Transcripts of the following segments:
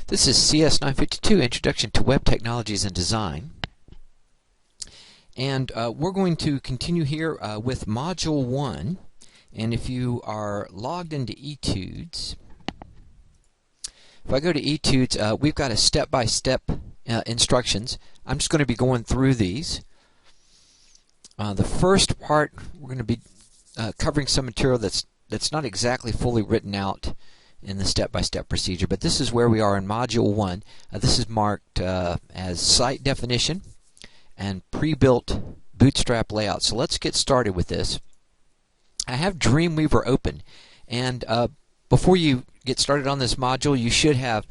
This is CS952, Introduction to Web Technologies and Design. And we're going to continue here with Module 1. And if you are logged into Etudes, if I go to Etudes, we've got a step-by-step instructions. I'm just going to be going through these. The first part, we're going to be covering some material that's not exactly fully written out in the step-by-step procedure, but this is where we are in Module 1. This is marked as Site Definition and Pre-Built Bootstrap Layout. So let's get started with this. I have Dreamweaver open, and before you get started on this module, you should have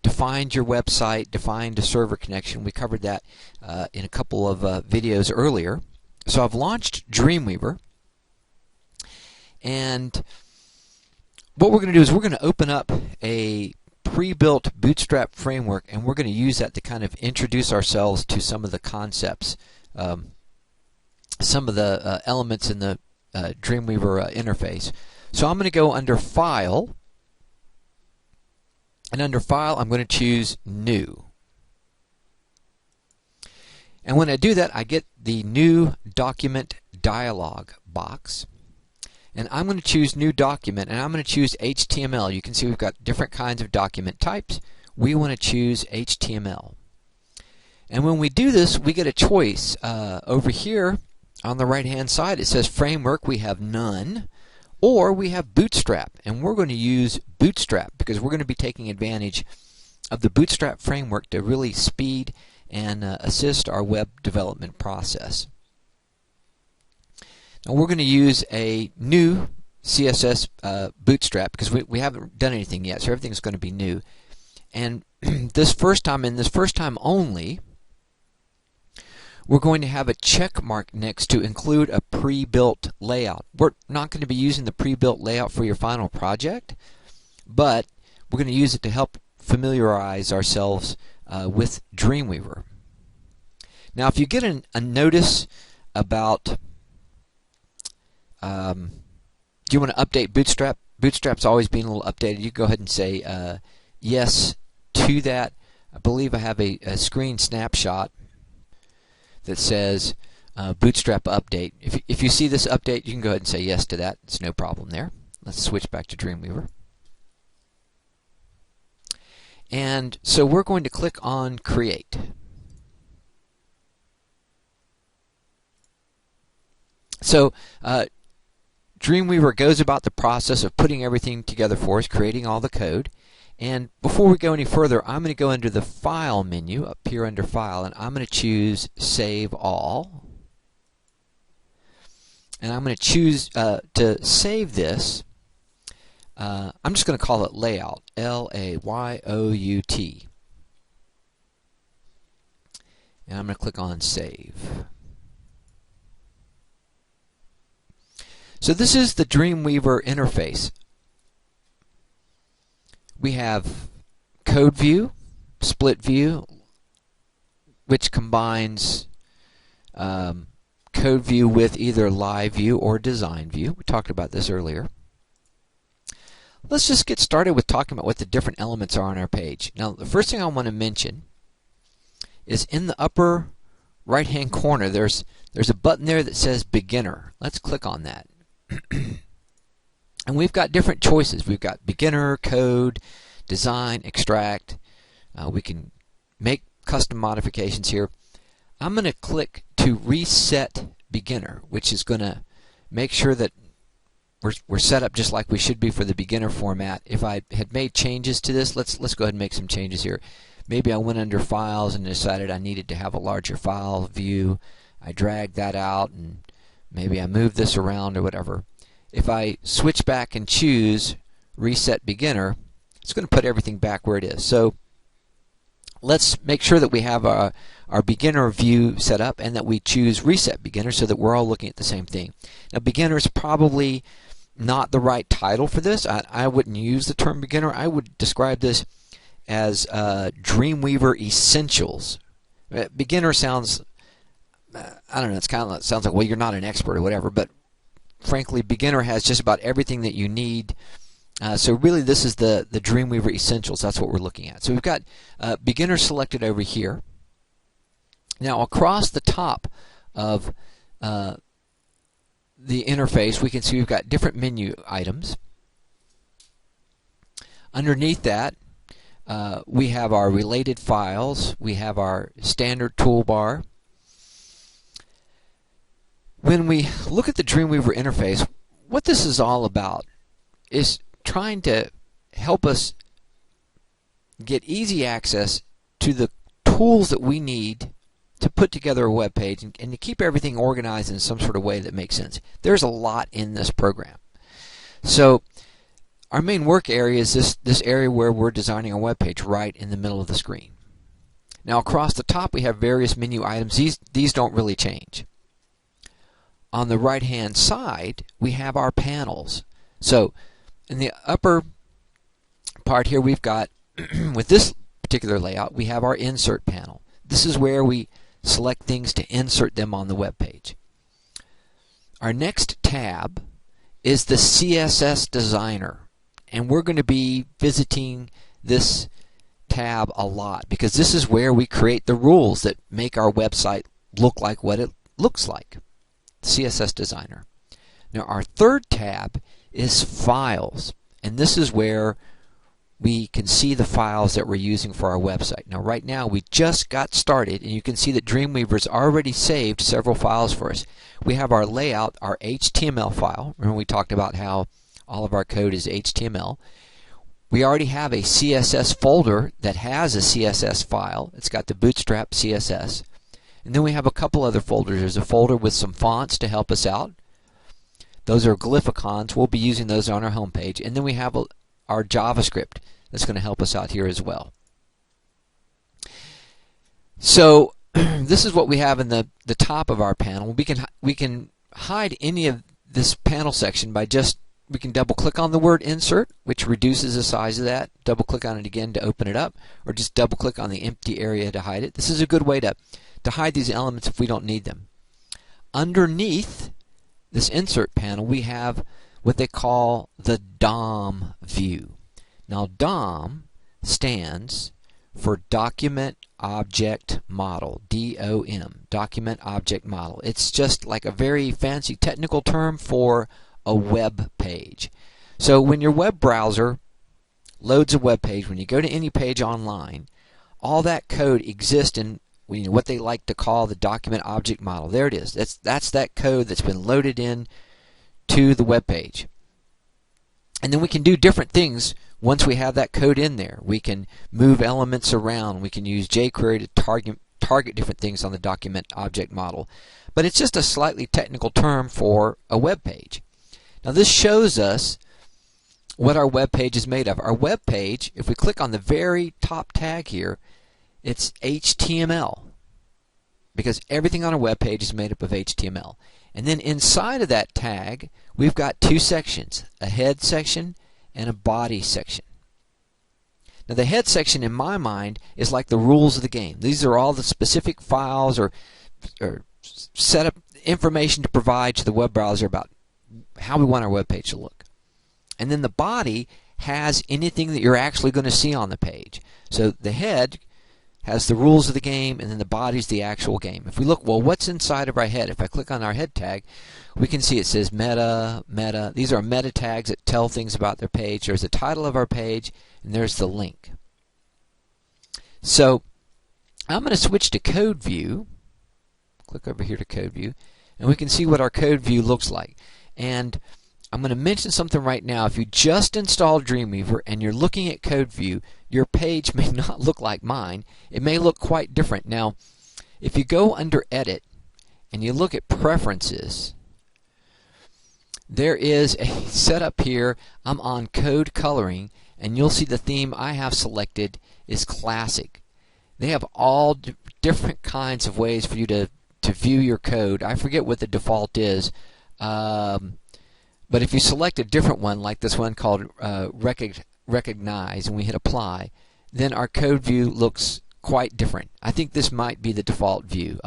defined your website, defined a server connection. We covered that in a couple of videos earlier. So I've launched Dreamweaver, and what we're going to do is we're going to open up a pre-built Bootstrap framework, and we're going to use that to kind of introduce ourselves to some of the concepts, some of the elements in the Dreamweaver interface. So I'm going to go under File, and under File I'm going to choose New. And when I do that, I get the New Document dialog box. And I'm going to choose New Document, and I'm going to choose HTML. You can see we've got different kinds of document types. We want to choose HTML. And when we do this, we get a choice. Over here on the right-hand side, it says Framework. We have none. Or we have Bootstrap. And we're going to use Bootstrap because we're going to be taking advantage of the Bootstrap framework to really speed and assist our web development process. Now we're going to use a new CSS Bootstrap because we haven't done anything yet, so everything's going to be new. And this first time only, we're going to have a check mark next to include a pre-built layout. We're not going to be using the pre-built layout for your final project, but we're going to use it to help familiarize ourselves with Dreamweaver. Now if you get a notice about do you want to update Bootstrap? Bootstrap's always being a little updated. You go ahead and say yes to that. I believe I have a screen snapshot that says Bootstrap update. If you see this update, you can go ahead and say yes to that. It's no problem there. Let's switch back to Dreamweaver. And so we're going to click on Create. So Dreamweaver goes about the process of putting everything together for us, creating all the code. And before we go any further, I'm going to go into the File menu up here under File, and I'm going to choose Save All. And I'm going to choose to save this. I'm just going to call it Layout, L-A-Y-O-U-T. And I'm going to click on Save. So this is the Dreamweaver interface. We have Code View, Split View, which combines Code View with either Live View or Design View. We talked about this earlier. Let's just get started with talking about what the different elements are on our page. Now, the first thing I want to mention is in the upper right-hand corner, there's a button there that says Beginner. Let's click on that. And we've got different choices. We've got Beginner, Code, Design, Extract. We can make custom modifications here. I'm going to click to Reset Beginner, which is going to make sure that we're set up just like we should be for the beginner format. If I had made changes to this, let's go ahead and make some changes here. Maybe I went under Files and decided I needed to have a larger file view. I dragged that out, and maybe I moved this around or whatever. If I switch back and choose Reset Beginner, it's going to put everything back where it is. So let's make sure that we have our beginner view set up and that we choose Reset Beginner so that we're all looking at the same thing. Now, beginner is probably not the right title for this. I wouldn't use the term beginner. I would describe this as Dreamweaver Essentials. Beginner sounds, I don't know, it sounds like, well, you're not an expert or whatever, but frankly, beginner has just about everything that you need So really this is the Dreamweaver Essentials. That's what we're looking at. So we've got beginner selected over here. Now across the top of the interface we can see we've got different menu items. Underneath that we have our related files, we have our standard toolbar. When we look at the Dreamweaver interface, what this is all about is trying to help us get easy access to the tools that we need to put together a web page and to keep everything organized in some sort of way that makes sense. There's a lot in this program. So our main work area is this area where we're designing a web page right in the middle of the screen. Now across the top we have various menu items. These don't really change. On the right hand side we have our panels. So in the upper part here we've got with this particular layout we have our insert panel. This is where we select things to insert them on the web page. Our next tab is the CSS Designer, and we're going to be visiting this tab a lot because this is where we create the rules that make our website look like what it looks like. CSS Designer. Now our third tab is Files, and this is where we can see the files that we're using for our website. Now right now we just got started and you can see that Dreamweaver's already saved several files for us. We have our layout, our HTML file. Remember we talked about how all of our code is HTML. We already have a CSS folder that has a CSS file. It's got the Bootstrap CSS. And then we have a couple other folders. There's a folder with some fonts to help us out. Those are glyphicons. We'll be using those on our home page. And then we have our JavaScript that's going to help us out here as well. So this is what we have in the top of our panel. We can hide any of this panel section by we can double click on the word insert, which reduces the size of that, double click on it again to open it up, or just double click on the empty area to hide it. This is a good way to hide these elements if we don't need them. Underneath this insert panel we have what they call the DOM view. Now DOM stands for Document Object Model, DOM, Document Object Model. It's just like a very fancy technical term for a web page. So when your web browser loads a web page, when you go to any page online, all that code exists in what they like to call the Document Object Model. There it is. That's that code that's been loaded in to the web page. And then we can do different things once we have that code in there. We can move elements around. We can use jQuery to target different things on the Document Object Model. But it's just a slightly technical term for a web page. Now this shows us what our web page is made of. Our web page, if we click on the very top tag here, it's HTML, because everything on a web page is made up of HTML. And then inside of that tag we've got two sections, a head section and a body section. Now the head section in my mind is like the rules of the game. These are all the specific files or set up information to provide to the web browser about how we want our web page to look. And then the body has anything that you're actually going to see on the page. So the head has the rules of the game, and then the body's the actual game. If we look, well, what's inside of our head? If I click on our head tag, we can see it says meta, meta. These are meta tags that tell things about their page. There's the title of our page, and there's the link. So I'm going to switch to code view. Click over here to code view, and we can see what our code view looks like. And I'm going to mention something right now. If you just installed Dreamweaver and you're looking at code view, your page may not look like mine. It may look quite different. Now, if you go under Edit and you look at Preferences, there is a setup here. I'm on Code Coloring, and you'll see the theme I have selected is Classic. They have all different kinds of ways for you to view your code. I forget what the default is. But if you select a different one, like this one called Recognize, and we hit Apply, then our code view looks quite different. I think this might be the default view.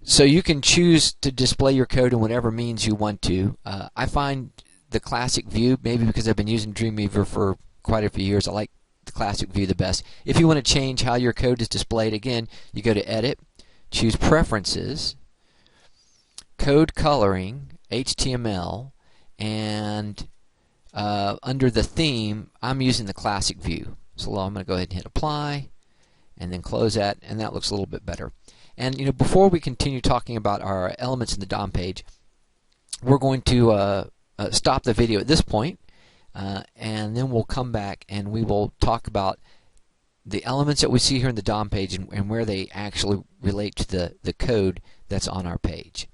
So you can choose to display your code in whatever means you want to. I find the classic view, maybe because I've been using Dreamweaver for quite a few years. I like the classic view the best. If you want to change how your code is displayed, again, you go to Edit, choose Preferences, Code Coloring, HTML, and under the theme, I'm using the classic view. So I'm going to go ahead and hit Apply, and then close that, and that looks a little bit better. And before we continue talking about our elements in the DOM page, we're going to stop the video at this point, and then we'll come back and we will talk about the elements that we see here in the DOM page and where they actually relate to the code that's on our page.